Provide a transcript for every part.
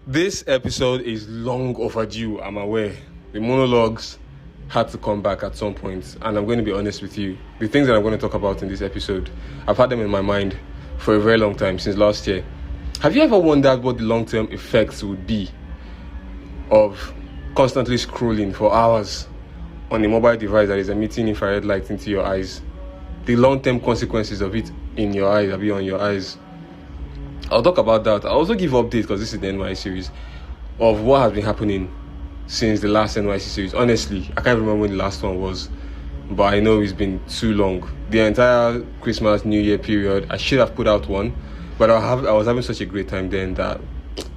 This episode is long overdue, I'm aware. The monologues had to come back at some point, and I'm going to be honest with you. The things that I'm going to talk about in this episode, I've had them in my mind for a very long time, since last year. Have you ever wondered what the long-term effects would be of constantly scrolling for hours on a mobile device that is emitting infrared light into your eyes? The long-term consequences of it in your eyes, on your eyes. I'll talk about that. I'll also give updates, because this is the NYSCeries series, of what has been happening since the last NYSCeries series. Honestly, I can't remember when the last one was, but I know it's been too long. The entire Christmas, New Year period, I should have put out one, but I was having such a great time then that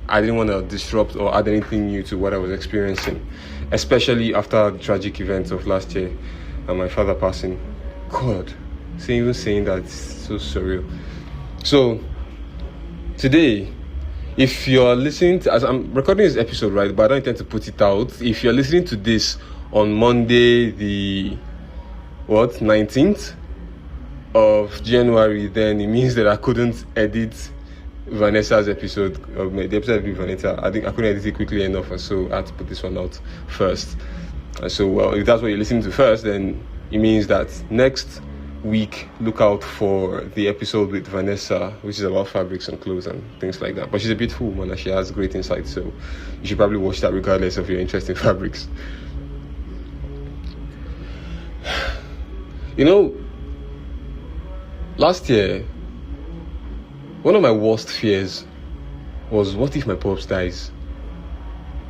I didn't want to disrupt or add anything new to what I was experiencing, especially after the tragic events of last year and my father passing. God, even saying that is so surreal. So today, if you're listening to, as I'm recording this episode, right, but I don't intend to put it out. If you're listening to this on Monday, the 19th of January, then it means that I couldn't edit Vanessa's episode, the episode with Vanessa. I think I couldn't edit it quickly enough, and so I had to put this one out first. And so, well, if that's what you're listening to first, then it means that next week, look out for the episode with Vanessa, which is about fabrics and clothes and things like that. But she's a beautiful woman and she has great insight, so you should probably watch that regardless of your interest in fabrics. You know, last year, one of my worst fears was, what if my pops dies?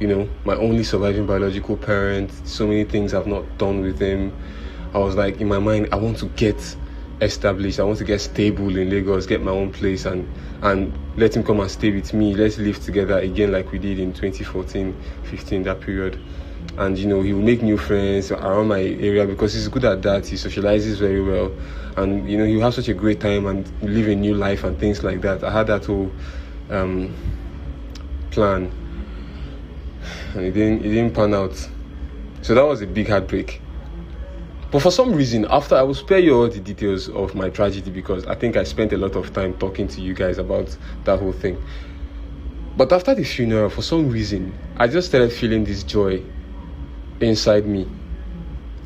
You know, my only surviving biological parent, so many things I've not done with him. I was like, in my mind, I want to get established. I want to get stable in Lagos, get my own place, and let him come and stay with me. Let's live together again like we did in 2014, 15, that period. And, you know, he will make new friends around my area because he's good at that. He socializes very well. And, you know, he'll have such a great time and live a new life and things like that. I had that whole plan. And it didn't pan out. So that was a big heartbreak. But for some reason, after, I will spare you all the details of my tragedy because I think I spent a lot of time talking to you guys about that whole thing. But after the funeral, for some reason, I just started feeling this joy inside me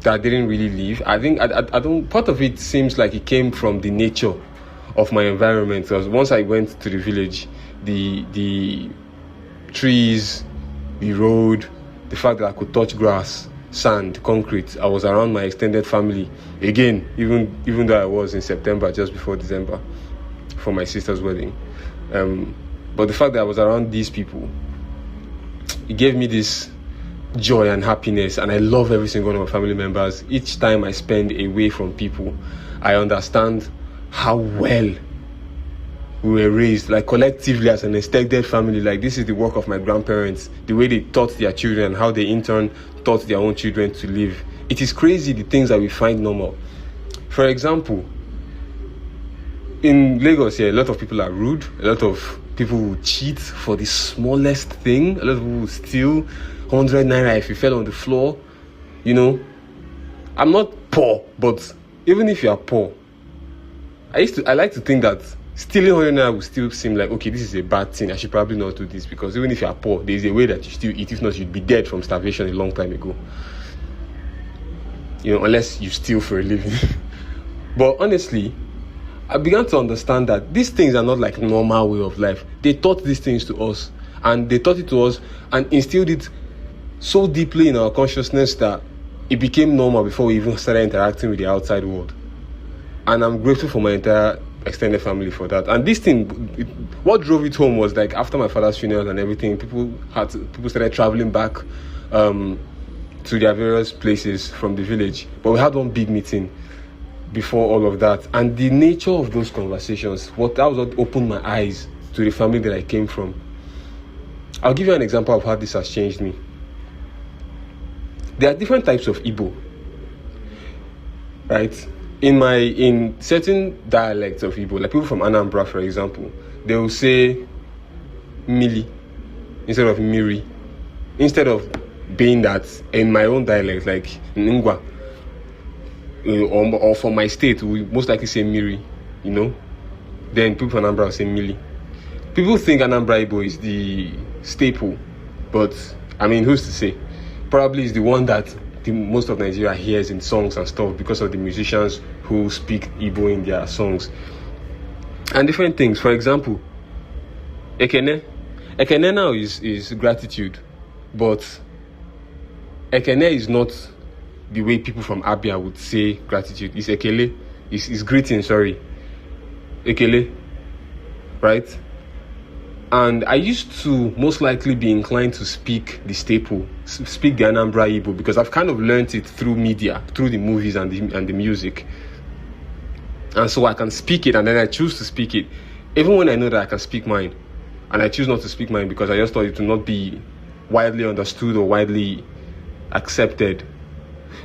that didn't really leave. I think I don't. Part of it seems like it came from the nature of my environment. Because once I went to the village, the trees, the road, the fact that I could touch grass, sand, concrete. I was around my extended family again, even though I was in September, just before December, for my sister's wedding. But the fact that I was around these people, it gave me this joy and happiness, and I love every single one of my family members. Each time I spend away from people, I understand how well we were raised, like collectively as an extended family. Like, this is the work of my grandparents, the way they taught their children, how they in turn taught their own children to live. It is crazy, the things that we find normal. For example, in Lagos here, a lot of people are rude. A lot of people will cheat for the smallest thing. A lot of people will steal 100 naira if you fell on the floor. You know, I'm not poor, but even if you are poor, I like to think that stealing 100 naira will still seem like, okay, this is a bad thing. I should probably not do this, because even if you are poor, there is a way that you still eat. If not, you'd be dead from starvation a long time ago. You know, unless you steal for a living. But honestly, I began to understand that these things are not like normal way of life. They taught these things to us, and they taught it to us and instilled it so deeply in our consciousness that it became normal before we even started interacting with the outside world. And I'm grateful for my entire extended family for that. And this thing, what drove it home was, like, after my father's funeral and everything, people started traveling back to their various places from the village. But we had one big meeting before all of that, and the nature of those conversations, that was what opened my eyes to the family that I came from. I'll give you an example of how this has changed me. There are different types of Igbo, right? In certain dialects of Igbo, like people from Anambra, for example, they will say Mili instead of Miri. Instead of being that in my own dialect, like Ngwa, or for my state, we most likely say Miri, you know. Then people from Anambra will say Mili. People think Anambra Igbo is the staple, but I mean, who's to say? Probably is the one that most of Nigeria hears in songs and stuff because of the musicians who speak Igbo in their songs and different things. For example, Ekene now is gratitude, but Ekene is not the way people from Abia would say gratitude. It's Ekele, it's greeting, sorry. Ekele, right? And I used to most likely be inclined to speak the staple, speak the Anambra Igbo, because I've kind of learned it through media, through the movies and the music. And so I can speak it, and then I choose to speak it, even when I know that I can speak mine. And I choose not to speak mine because I just thought it would not be widely understood or widely accepted.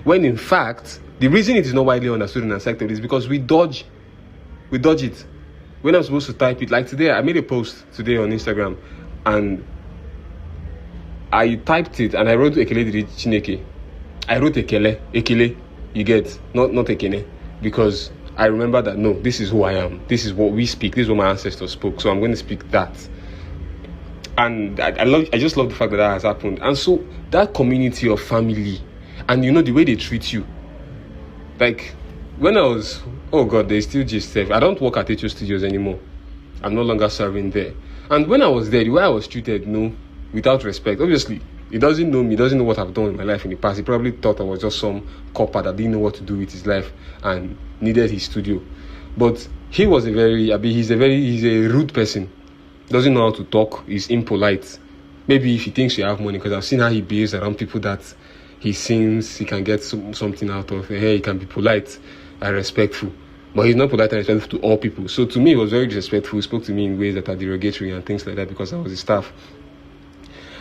When in fact, the reason it is not widely understood and accepted is because we dodge it. When I'm supposed to type it, like today, I made a post today on Instagram, and I typed it, and I wrote Ekele Diri Chineke. I wrote Ekele, you get, not Ekene, because I remember that, no, this is who I am. This is what we speak. This is what my ancestors spoke. So I'm going to speak that. And I just love the fact that has happened. And so that community of family, and you know, the way they treat you, like, when I was, oh God, there's still just I don't work at HO Studios anymore. I'm no longer serving there. And when I was there, the way I was treated, no, without respect. Obviously, he doesn't know me, doesn't know what I've done in my life in the past. He probably thought I was just some copper that didn't know what to do with his life and needed his studio. But he was he's a rude person. Doesn't know how to talk, he's impolite. Maybe if he thinks you have money, because I've seen how he behaves around people that he seems he can get something out of. Hey, he can be polite and respectful, but he's not polite and respectful to all people. So to me, he was very disrespectful. He spoke to me in ways that are derogatory and things like that because I was his staff.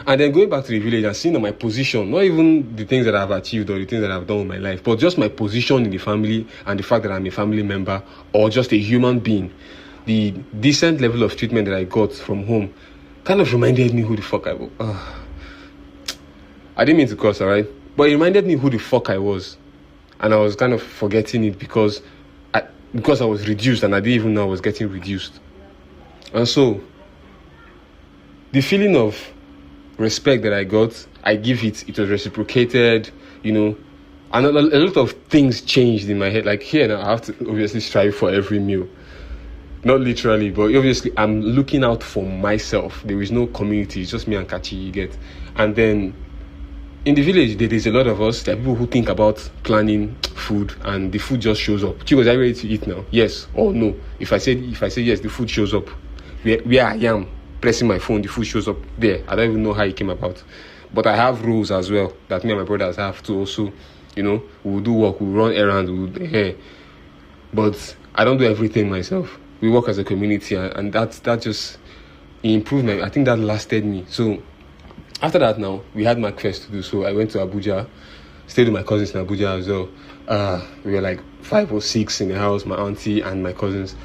And then going back to the village and seeing my position, not even the things that I've achieved or the things that I've done in my life, but just my position in the family and the fact that I'm a family member or just a human being, the decent level of treatment that I got from home kind of reminded me who the fuck I was. I didn't mean to curse, alright? But it reminded me who the fuck I was. And I was kind of forgetting it because I was reduced and I didn't even know I was getting reduced. And so, the feeling of respect that I got, I give it. It was reciprocated, you know. And a lot of things changed in my head. Like here now, I have to obviously strive for every meal. Not literally, but obviously I'm looking out for myself. There is no community, it's just me and Kachi, you get. And then in the village, there is a lot of us. There are people who think about planning food, and the food just shows up. Chicos, are you ready to eat now? Yes or no? If I say yes, the food shows up. Where I am, pressing my phone, the food shows up there. I don't even know how it came about. But I have rules as well that me and my brothers have to also, you know, we'll do work, we'll run errands, but I don't do everything myself. We work as a community, and that just improved. I think that lasted me. So after that, now we had McFest to do. So I went to Abuja, stayed with my cousins in Abuja as well. We were like 5 or 6 in the house, my auntie and my cousins,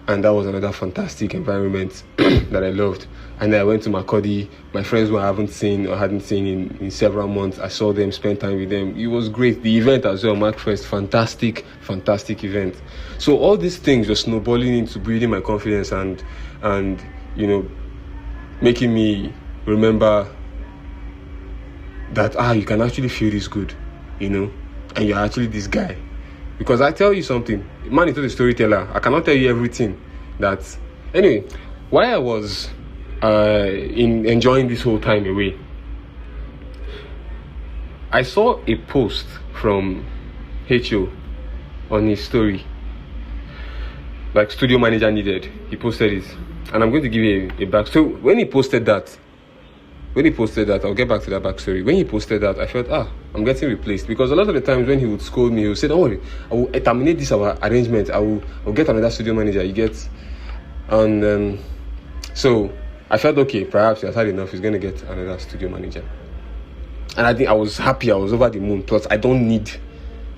and that was another fantastic environment that I loved. And then I went to Makurdi, my friends who I hadn't seen in several months. I saw them, spent time with them. It was great. The event as well, McFest, fantastic event. So all these things were snowballing into building my confidence and you know, making me remember that you can actually feel this good, you know, and you're actually this guy. Because I tell you something, man is not a storyteller. I cannot tell you everything that. Anyway, while I was enjoying this whole time away, I saw a post from HO on his story, like studio manager needed. He posted it, and I'm going to give you a back. So when he posted that, I'll get back to that backstory. When he posted that, I felt, I'm getting replaced. Because a lot of the times when he would scold me, he would say, don't worry, I will terminate this our arrangement. I'll get another studio manager, you get. And so I felt, okay, perhaps he has had enough. He's going to get another studio manager. And I think I was happy. I was over the moon. Plus, I don't need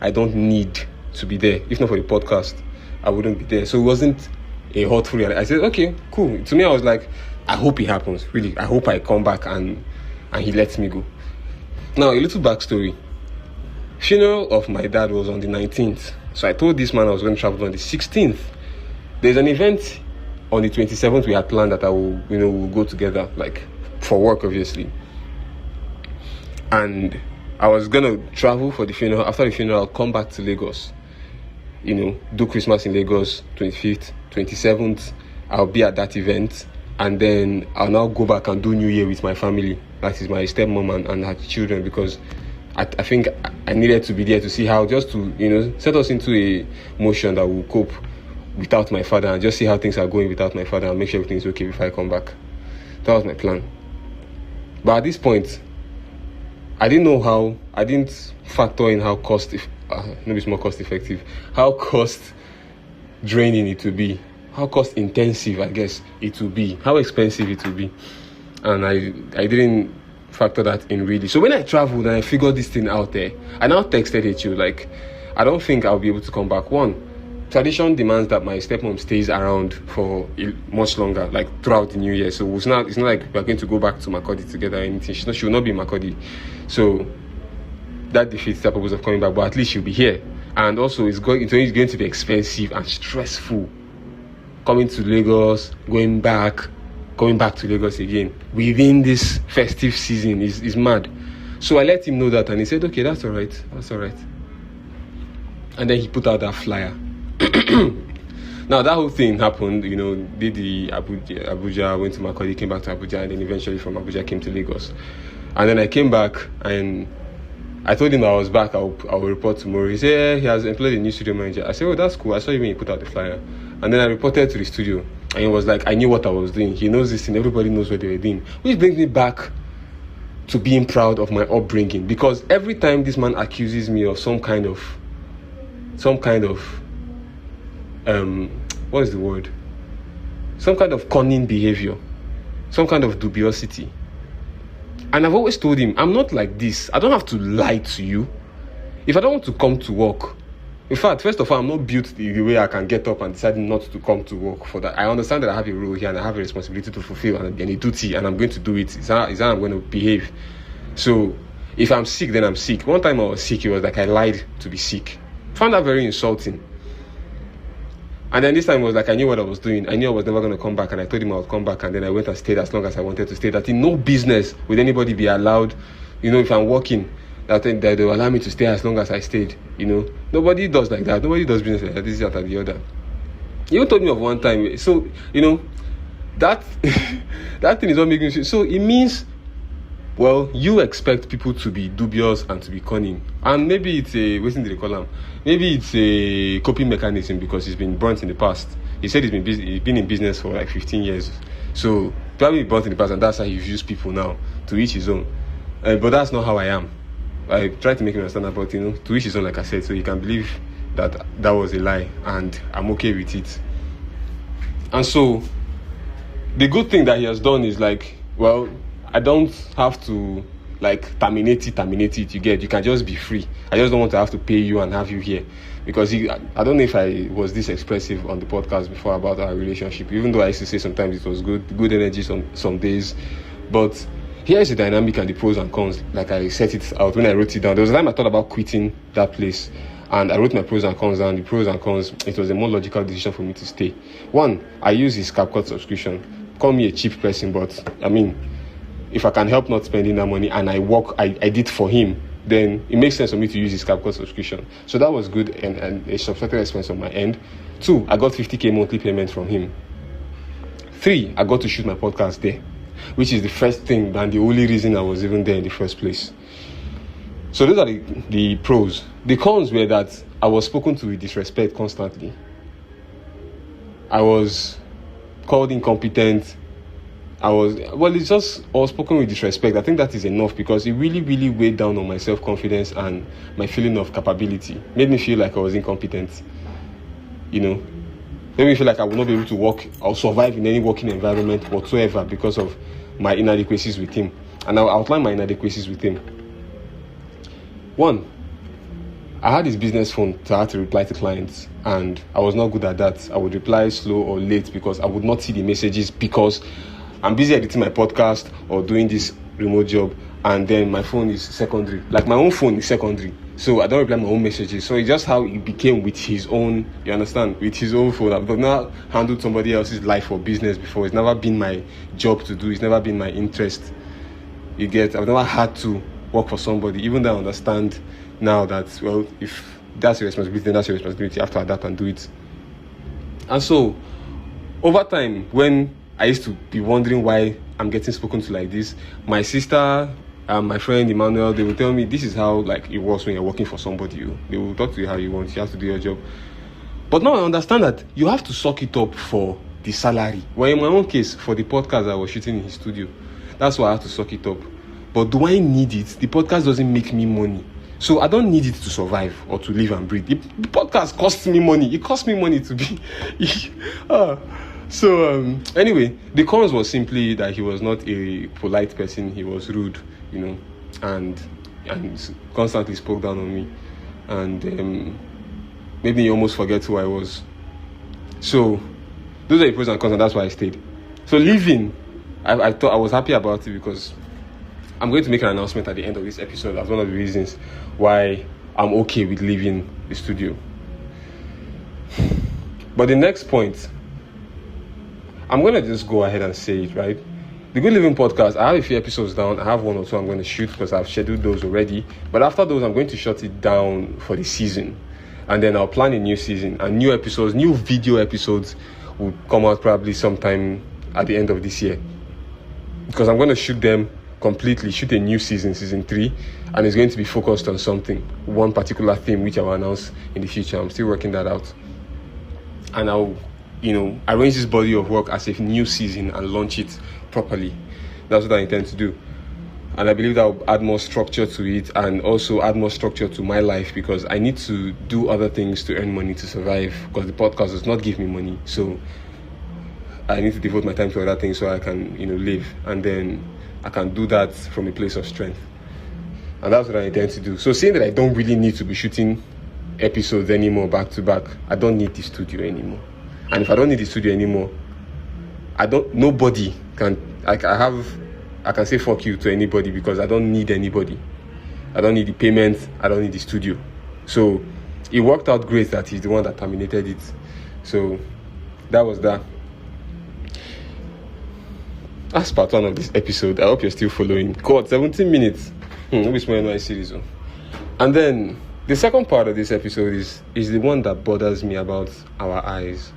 to be there. If not for the podcast, I wouldn't be there. So it wasn't a hot fury. I said, okay, cool. To me, I was like, I hope it happens, really. I hope I come back and he lets me go. Now, a little backstory. Funeral of my dad was on the 19th. So I told this man I was going to travel on the 16th. There's an event on the 27th we had planned that we'll go together, like for work, obviously. And I was gonna travel for the funeral. After the funeral, I'll come back to Lagos. Do Christmas in Lagos, 25th, 27th. I'll be at that event, and then I'll now go back and do New Year with my family. That is my stepmom and her children, because I think I needed to be there to see how, just to set us into a motion that will cope without my father, and just see how things are going without my father, and make sure everything's okay before I come back. That was my plan. But at this point, I didn't factor in how maybe it's more cost effective, how cost draining it will be, how cost intensive, I guess, it will be, how expensive it will be. And I didn't factor that in really. So when I traveled and I figured this thing out there, I now texted HU, like, I don't think I'll be able to come back. One, tradition demands that my stepmom stays around for much longer, like throughout the New Year. So it's not like we're going to go back to Makurdi together or anything. She will not be in Makurdi. So that defeats the purpose of coming back, but at least she'll be here. And also, it's going to be expensive and stressful. Coming to Lagos, going back to Lagos again within this festive season is mad. So I let him know that, and he said, okay, that's all right. And then he put out that flyer. Now that whole thing happened, did the Abuja, went to Makurdi, came back to Abuja, and then eventually from Abuja came to Lagos. And then I came back and I told him I was back, I will report tomorrow. He said, he has employed a new studio manager. I said, oh, that's cool. I saw you when you put out the flyer. And then I reported to the studio, and he was like, I knew what I was doing. He knows this thing. Everybody knows what they were doing. Which brings me back to being proud of my upbringing, because every time this man accuses me of some kind of what is the word? Some kind of cunning behavior, some kind of dubiosity. And I've always told him, I'm not like this. I don't have to lie to you. If I don't want to come to work, in fact, first of all, I'm not built the way I can get up and decide not to come to work for that. I understand that I have a role here and I have a responsibility to fulfill and a duty, and I'm going to do it. It's how I'm going to behave. So if I'm sick, then I'm sick. One time I was sick, it was like I lied to be sick. Found that very insulting. And then this time it was like I knew what I was doing. I knew I was never going to come back, and I told him I would come back, and then I went and stayed as long as I wanted to stay. That in no business would anybody be allowed, if I'm working, that they will allow me to stay as long as I stayed. Nobody does like that. Nobody does business like that. This is after the other. He even told me of one time. So that that thing is what making me. So it means, well, you expect people to be dubious and to be cunning, and maybe it's maybe it's a coping mechanism because he's been burnt in the past. He said he's been in business for like 15 years, so probably burnt in the past, and that's how he's used people now, to each his own. But that's not how I am. I try to make him understand about, to each his own, like I said, so he can believe that was a lie, and I'm okay with it. And so the good thing that he has done is like, well, I don't have to like terminate it. You can just be free. I just don't want to have to pay you and have you here, because I don't know if I was this expressive on the podcast before about our relationship, even though I used to say sometimes it was good energy some days. But here is the dynamic and the pros and cons, like I set it out when I wrote it down. There was a time I thought about quitting that place, and I wrote my pros and cons down. The pros and cons, it was a more logical decision for me to stay. One, I use his CapCut subscription. Call me a cheap person, but I mean, if I can help not spending that money and I did for him, then it makes sense for me to use his CapCut subscription. So that was good and a substantial expense on my end. 2, I got 50k monthly payment from him. 3, I got to shoot my podcast there, which is the first thing and the only reason I was even there in the first place. So those are the pros. The cons were that I was spoken to with disrespect constantly. I was called incompetent. I was spoken with disrespect. I think that is enough, because it really, really weighed down on my self-confidence and my feeling of capability. Made me feel like I was incompetent. Made me feel like I would not be able to work or survive in any working environment whatsoever because of my inadequacies with him. And I'll outline my inadequacies with him. 1, I had his business phone to have to reply to clients, and I was not good at that. I would reply slow or late because I would not see the messages, because I'm busy editing my podcast or doing this remote job, and then my phone is secondary. Like, my own phone is secondary. So I don't reply my own messages. So it's just how it became with his own, you understand, with his own phone. I've not handled somebody else's life or business before. It's never been my job to do. It's never been my interest. You get, I've never had to work for somebody, even though I understand now that, well, if that's your responsibility, then that's your responsibility. You have to adapt and do it. And so, over time, when I used to be wondering why I'm getting spoken to like this, my sister and my friend Emmanuel, they will tell me this is how like it was when you're working for somebody. They will talk to you how you want. You have to do your job. But now I understand that you have to suck it up for the salary. Well, in my own case, for the podcast I was shooting in his studio, that's why I have to suck it up. But do I need it? The podcast doesn't make me money. So I don't need it to survive or to live and breathe. The podcast costs me money. It costs me money to be... Anyway, the cons was simply that he was not a polite person. He was rude, and constantly spoke down on me. And made me almost forget who I was. So those are the pros and cons, and that's why I stayed. So leaving, I thought I was happy about it because I'm going to make an announcement at the end of this episode as one of the reasons why I'm okay with leaving the studio. But the next point, I'm going to just go ahead and say it, right? The Good Living Podcast, I have a few episodes down. I have one or two I'm going to shoot because I've scheduled those already. But after those, I'm going to shut it down for the season. And then I'll plan a new season. And new episodes, new video episodes will come out probably sometime at the end of this year. Because I'm going to shoot them completely, shoot a new season 3, and it's going to be focused on something, one particular theme, which I will announce in the future. I'm still working that out. And I'll, arrange this body of work as a new season and launch it properly. That's what I intend to do. And I believe that will add more structure to it and also add more structure to my life because I need to do other things to earn money to survive because the podcast does not give me money. So I need to devote my time to other things so I can, live. And then I can do that from a place of strength. And that's what I intend to do. So seeing that I don't really need to be shooting episodes anymore back to back, I don't need the studio anymore. And if I don't need the studio anymore, nobody can, I can say fuck you to anybody because I don't need anybody. I don't need the payment. I don't need the studio. So it worked out great that he's the one that terminated it. So that was that. That's part one of this episode. I hope you're still following. God, 17 minutes. Maybe it's my NYSCeries. And then the second part of this episode is the one that bothers me about our eyes.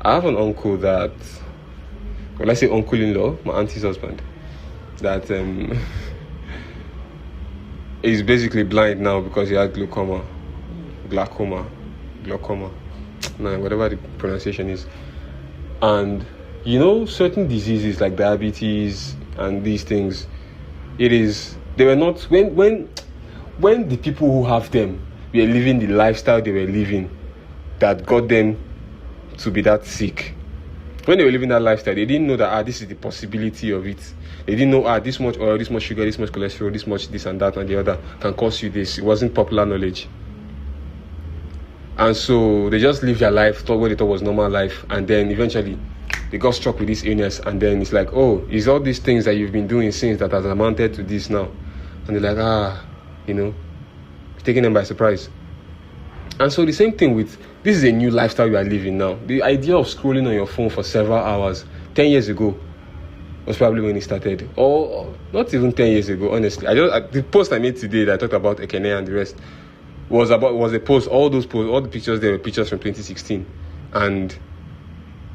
I have an uncle that, when I say uncle-in-law, my auntie's husband, that is basically blind now because he had glaucoma, whatever the pronunciation is. And certain diseases like diabetes and these things, they were not, when the people who have them were living the lifestyle they were living that got them to be that sick. When they were living that lifestyle, they didn't know that, this is the possibility of it. They didn't know, this much oil, this much sugar, this much cholesterol, this much this and that and the other can cause you this. It wasn't popular knowledge. And so they just lived their life, thought what they thought was normal life, and then eventually they got struck with this illness, and then it's like, it's all these things that you've been doing since that has amounted to this now. And they're like, it's taking them by surprise. And so the same thing with, this is a new lifestyle you are living now. The idea of scrolling on your phone for several hours, 10 years ago, was probably when it started. Or not even 10 years ago, honestly. The post I made today that I talked about Ekene and the rest was a post, all the pictures there were pictures from 2016. And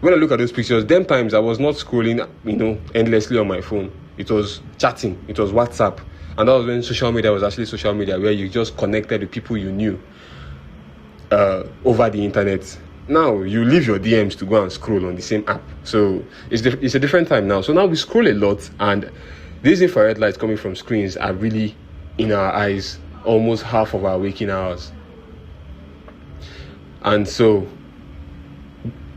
when I look at those pictures, them times I was not scrolling, endlessly on my phone. It was chatting, it was WhatsApp. And that was when social media was actually social media, where you just connected with people you knew over the internet. Now you leave your DMs to go and scroll on the same app. So it's a different time now. So now we scroll a lot, and these infrared lights coming from screens are really in our eyes almost half of our waking hours. And so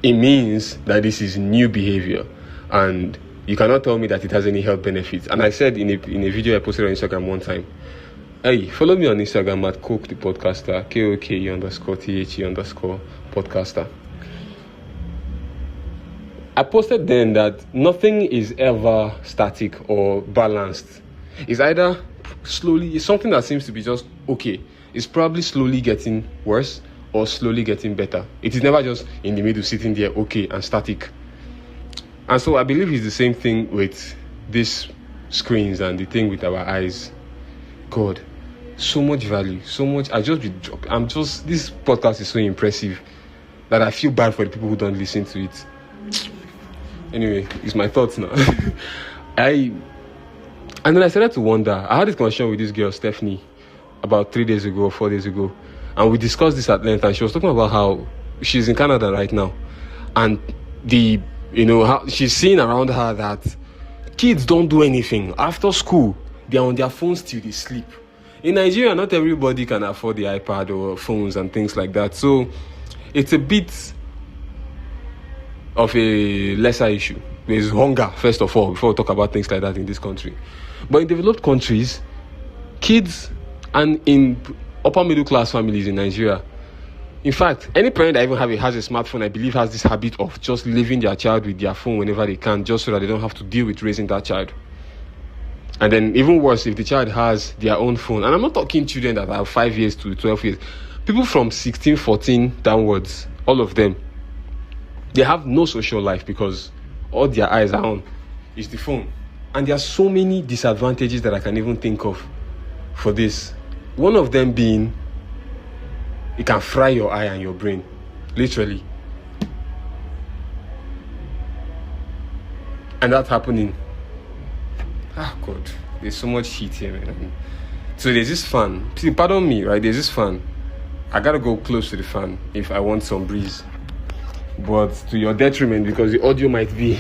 it means that this is new behavior, and you cannot tell me that it has any health benefits. And I said in a video I posted on Instagram one time, hey, follow me on Instagram at Coke the Podcaster, KOKE_THE_podcaster. I posted then that nothing is ever static or balanced. It's either slowly, it's something that seems to be just okay. It's probably slowly getting worse or slowly getting better. It is never just in the middle, sitting there, okay, and static. And so I believe it's the same thing with these screens and the thing with our eyes. God, so much value, so much. This podcast is so impressive that I feel bad for the people who don't listen to it. Anyway, it's my thoughts now. And then I started to wonder. I had this conversation with this girl, Stephanie, about 3 days ago or 4 days ago. And we discussed this at length. And she was talking about how she's in Canada right now. And how she's seeing around her that kids don't do anything. After school, they're on their phones till they sleep. In Nigeria, not everybody can afford the iPad or phones and things like that. So it's a bit of a lesser issue. There's hunger, first of all, before we talk about things like that in this country. But in developed countries, kids and in upper middle class families in Nigeria, in fact, any parent that even has a smartphone, I believe, has this habit of just leaving their child with their phone whenever they can, just so that they don't have to deal with raising that child. And then even worse, if the child has their own phone, and I'm not talking children that are 5 years to 12 years, people from 16, 14 downwards, all of them, they have no social life because all their eyes are on is the phone. And there are so many disadvantages that I can even think of for this. One of them being, it can fry your eye and your brain, literally. And that's happening. God, there's so much heat here, man. So there's this fan. See, pardon me, right? There's this fan. I gotta go close to the fan if I want some breeze. But to your detriment, because the audio might be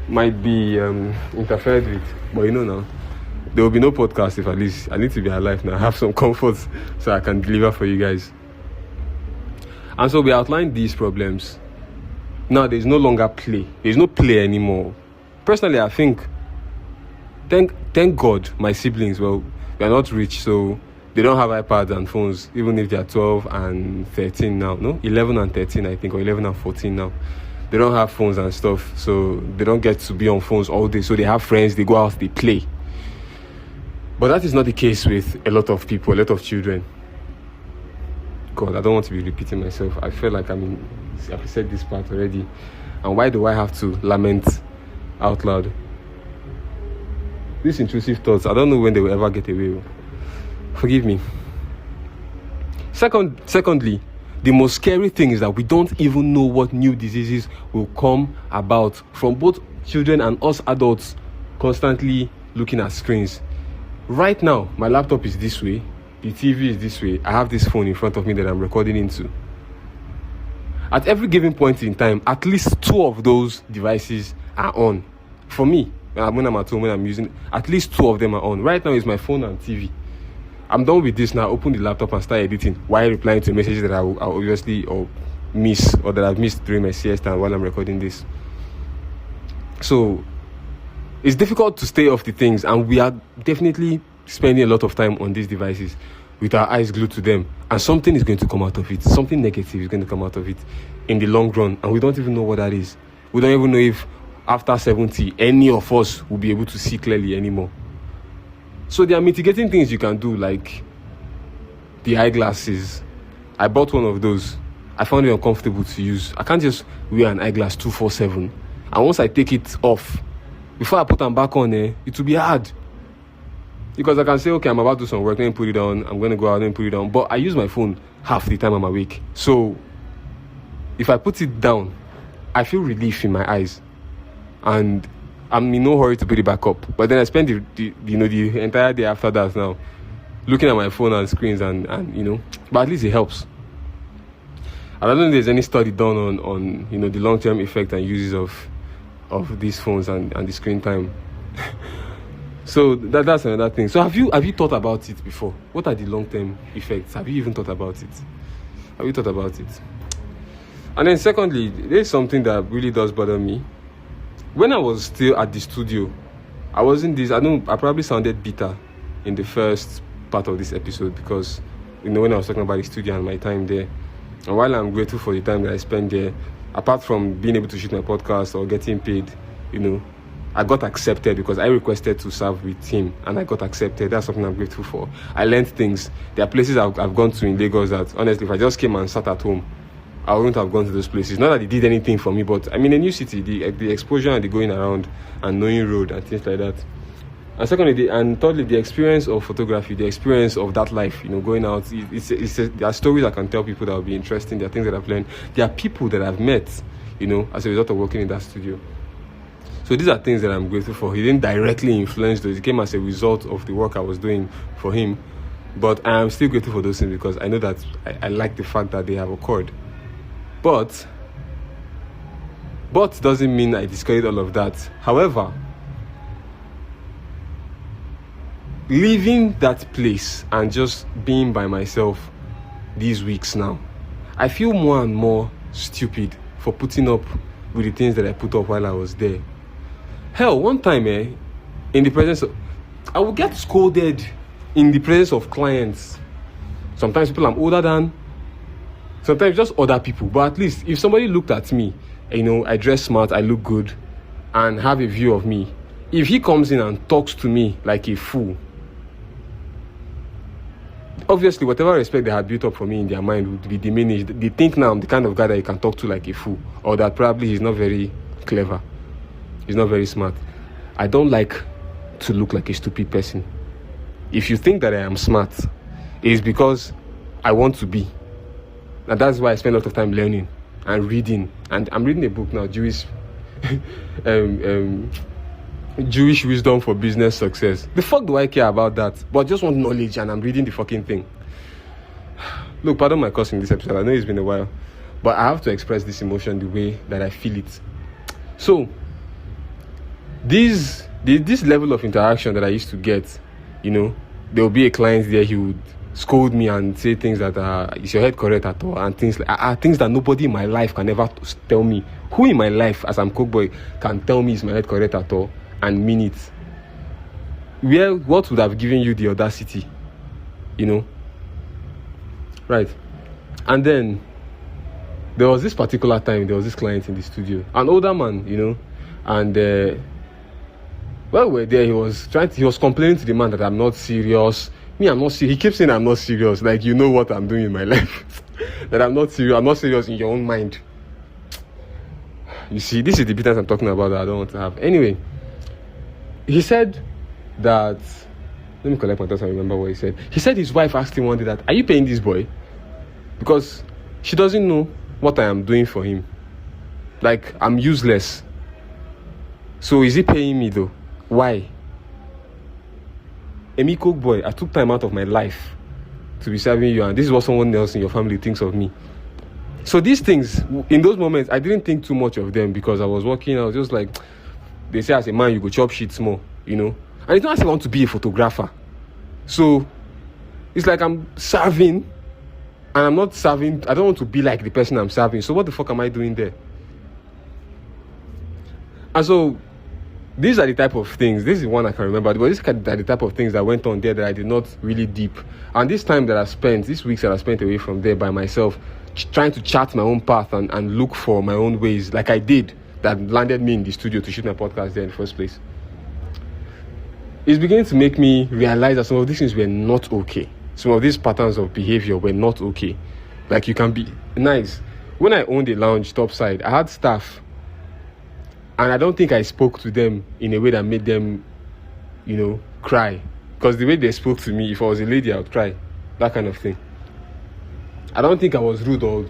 interfered with. But now, there will be no podcast if at least I need to be alive now. I have some comfort so I can deliver for you guys. And so we outlined these problems. Now there's no longer play. There's no play anymore. Personally, I think, thank God my siblings, they're not rich, so they don't have iPads and phones, even if they're 12 and 13 now. No? 11 and 13, I think, or 11 and 14 now. They don't have phones and stuff, so they don't get to be on phones all day. So they have friends, they go out, they play. But that is not the case with a lot of people, a lot of children. God, I don't want to be repeating myself. I feel like I've said this part already. And why do I have to lament out loud? These intrusive thoughts, I don't know when they will ever get away. Forgive me. Secondly, the most scary thing is that we don't even know what new diseases will come about from both children and us adults constantly looking at screens. Right now, my laptop is this way, the TV is this way, I have this phone in front of me that I'm recording into. At every given point in time, at least 2 of those devices are on. For me, when I'm at home, when I'm using, at least 2 of them are on. Right now is my phone and TV. I'm done with this now. Open the laptop and start editing while replying to messages that I obviously miss, or that I've missed during my siesta while I'm recording this. So it's difficult to stay off the things, and we are definitely spending a lot of time on these devices with our eyes glued to them, and something is going to come out of it. Something negative is going to come out of it in the long run, and we don't even know what that is. We don't even know if after 70 any of us will be able to see clearly anymore. So there are mitigating things you can do, like the eyeglasses. I bought one of those. I found it uncomfortable to use. I can't just wear an eyeglass 247. And once I take it off, before I put them back on, it will be hard. Because I can say, okay, I'm about to do some work, let me put it on. I'm going to go out, let me put it on. But I use my phone half the time I'm awake. So if I put it down, I feel relief in my eyes. And I'm in no hurry to put it back up. But then I spend the entire day after that now looking at my phone and screens and but at least it helps. I don't know if there's any study done on the long-term effect and uses of these phones and the screen time. So that's another thing. So have you thought about it before? What are the long-term effects? Have you even thought about it? And then secondly, there's something that really does bother me. When I was still at the studio, I probably sounded bitter in the first part of this episode because, when I was talking about the studio and my time there. And while I'm grateful for the time that I spent there, apart from being able to shoot my podcast or getting paid, I got accepted because I requested to serve with him, and I got accepted. That's something I'm grateful for. I learned things. There are places I've gone to in Lagos that, honestly, if I just came and sat at home, I wouldn't have gone to those places. Not that they did anything for me, but I mean, a new city, the exposure and the going around and knowing road and things like that. And secondly, and thirdly, the experience of photography, the experience of that life, going out. There are stories I can tell people that will be interesting. There are things that I've learned. There are people that I've met, as a result of working in that studio. So these are things that I'm grateful for. He didn't directly influence those. It came as a result of the work I was doing for him. But I am still grateful for those things because I know that I like the fact that they have occurred. But doesn't mean I discredit all of that. However, leaving that place and just being by myself these weeks now, I feel more and more stupid for putting up with the things that I put up while I was there. Hell, one time, in the presence of... I would get scolded in the presence of clients. Sometimes people I'm older than. Sometimes just other people. But at least, if somebody looked at me, I dress smart, I look good, and have a view of me. If he comes in and talks to me like a fool, obviously, whatever respect they had built up for me in their mind would be diminished. They think now I'm the kind of guy that you can talk to like a fool, or that probably he's not very clever. He's not very smart. I don't like to look like a stupid person. If you think that I am smart, it's because I want to be. And that's why I spend a lot of time learning and reading. And I'm reading a book now, Jewish Wisdom for Business Success. The fuck do I care about that? But I just want knowledge, and I'm reading the fucking thing. Look, pardon my cursing this episode. I know it's been a while, but I have to express this emotion the way that I feel it. So, this level of interaction that I used to get, there will be a client there, he would scold me and say things that is your head correct at all, and things that nobody in my life can ever tell me. Who in my life, as I'm cook boy, can tell me is my head correct at all and mean it? What would have given you the audacity? Right. And then there was this particular time, there was this client in the studio, an older man, and while we were there, he was complaining to the man that I'm not serious. I'm not serious. He keeps saying I'm not serious. Like, what I'm doing in my life. That I'm not serious. I'm not serious in your own mind. You see, this is the bitterness I'm talking about that I don't want to have. Anyway, he said that... Let me collect my thoughts and remember what he said. He said his wife asked him one day that, are you paying this boy? Because she doesn't know what I am doing for him. Like, I'm useless. So is he paying me though? Why? Emi cook boy, I took time out of my life to be serving you, and this is what someone else in your family thinks of me. So these things, in those moments, I didn't think too much of them because I was working. I was just like, they say as a man, you go chop shit small, And it's not as if I want to be a photographer. So it's like I'm serving, and I'm not serving. I don't want to be like the person I'm serving. So what the fuck am I doing there? And so these are the type of things. This is one I can remember. But these are the type of things that went on there that I did not really deep. And this time that I spent, these weeks that I spent away from there by myself, trying to chart my own path and look for my own ways, like I did, that landed me in the studio to shoot my podcast there in the first place. It's beginning to make me realize that some of these things were not okay. Some of these patterns of behavior were not okay. Like, you can be nice. When I owned a lounge topside, I had staff, and I don't think I spoke to them in a way that made them, cry. Because the way they spoke to me, if I was a lady, I would cry. That kind of thing. I don't think I was rude or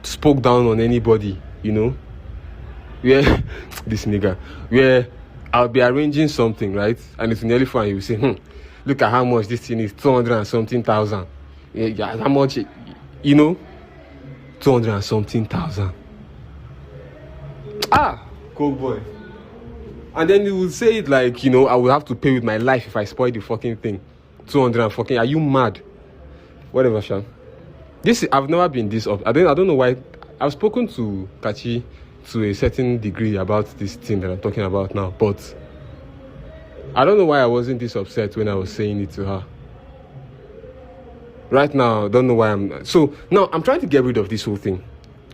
spoke down on anybody, Where, this nigga, where I'll be arranging something, right? And it's nearly fine. You will say, look at how much this thing is, 200 and something thousand. Yeah, how much, 200 and something thousand. Cold boy. And then you will say it like, I will have to pay with my life if I spoil the fucking thing. 200 and fucking, are you mad? Whatever, Sean. I've never been this up. I don't know why. I've spoken to Kachi to a certain degree about this thing that I'm talking about now, but I don't know why I wasn't this upset when I was saying it to her. Right now, I don't know why so now I'm trying to get rid of this whole thing,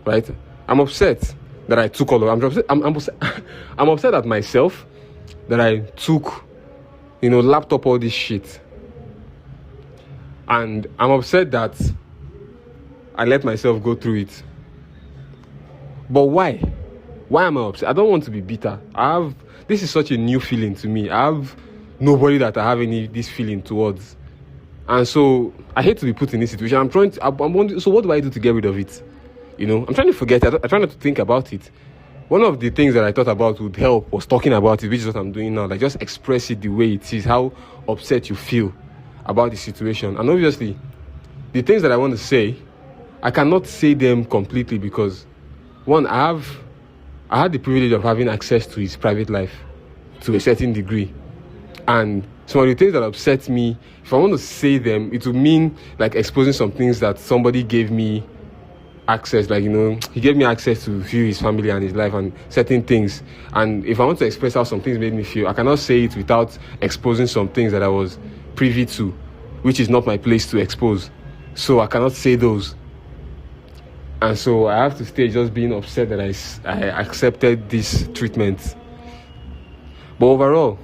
right? I'm upset that I took all of I'm upset at myself that I took, lapped up all this shit. And I'm upset that I let myself go through it. But why? Why am I upset? I don't want to be bitter. This is such a new feeling to me. I have nobody that I have this feeling towards. And so I hate to be put in this situation. I'm wondering, so what do I do to get rid of it? I'm trying to forget it. I try not to think about it. One of the things that I thought about would help was talking about it, which is what I'm doing now. Like, just express it the way it is, how upset you feel about the situation. And obviously, the things that I want to say, I cannot say them completely because, one, I had the privilege of having access to his private life to a certain degree. And some of the things that upset me, if I want to say them, it would mean like exposing some things that somebody gave me access, like, he gave me access to view his family and his life and certain things. And if I want to express how some things made me feel, I cannot say it without exposing some things that I was privy to, which is not my place to expose. So I cannot say those. And so I have to stay just being upset that I accepted this treatment. But overall,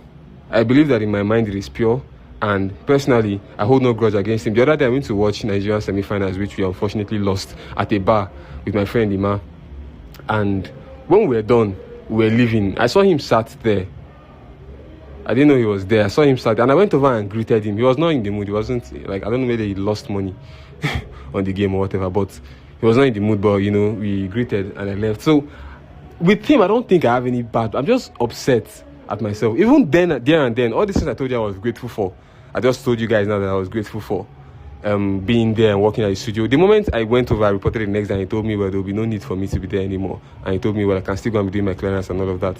I believe that in my mind it is pure. And personally, I hold no grudge against him. The other day I went to watch Nigerian semi-finals, which we unfortunately lost, at a bar with my friend Ima. And when we were done, we were leaving. I saw him sat there. I didn't know he was there. I saw him sat there, and I went over and greeted him. He was not in the mood. He wasn't, like, I don't know whether he lost money on the game or whatever, but he was not in the mood. But, we greeted and I left. So with him, I don't think I have any bad. I'm just upset at myself. Even then, there and then, all these things I told you I was grateful for, I just told you guys now that I was grateful for being there and working at the studio. The moment I went over, I reported it the next day, and he told me, well, there will be no need for me to be there anymore. And he told me, well, I can still go and be doing my clearance and all of that.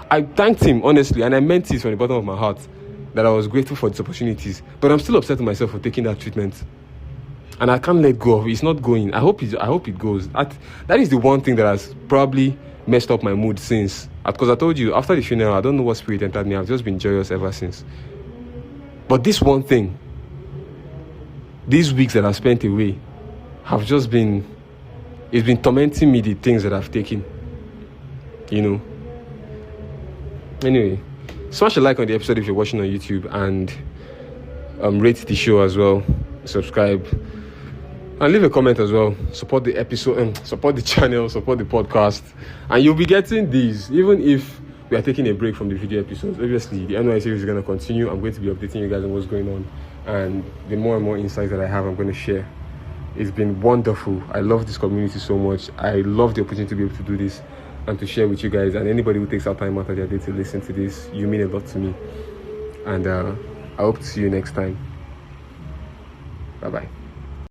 I thanked him, honestly, and I meant it from the bottom of my heart, that I was grateful for these opportunities. But I'm still upset with myself for taking that treatment. And I can't let go of it. It's not going. I hope it goes. That is the one thing that has probably messed up my mood since. Because I told you, after the funeral, I don't know what spirit entered me. I've just been joyous ever since. But this one thing, these weeks that I've spent away, have just been, it's been tormenting me, the things that I've taken. Anyway, smash a like on the episode if you're watching on YouTube, and rate the show as well, subscribe, and leave a comment as well. Support the episode, support the channel, support the podcast, and you'll be getting these even if we are taking a break from the video episodes. Obviously, the NYSCeries series is going to continue. I'm going to be updating you guys on what's going on, and the more and more insights that I have, I'm going to share. It's been wonderful. I love this community so much. I love the opportunity to be able to do this and to share with you guys, and anybody who takes out time out of their day to listen to this. You mean a lot to me, and I hope to see you next time. Bye bye.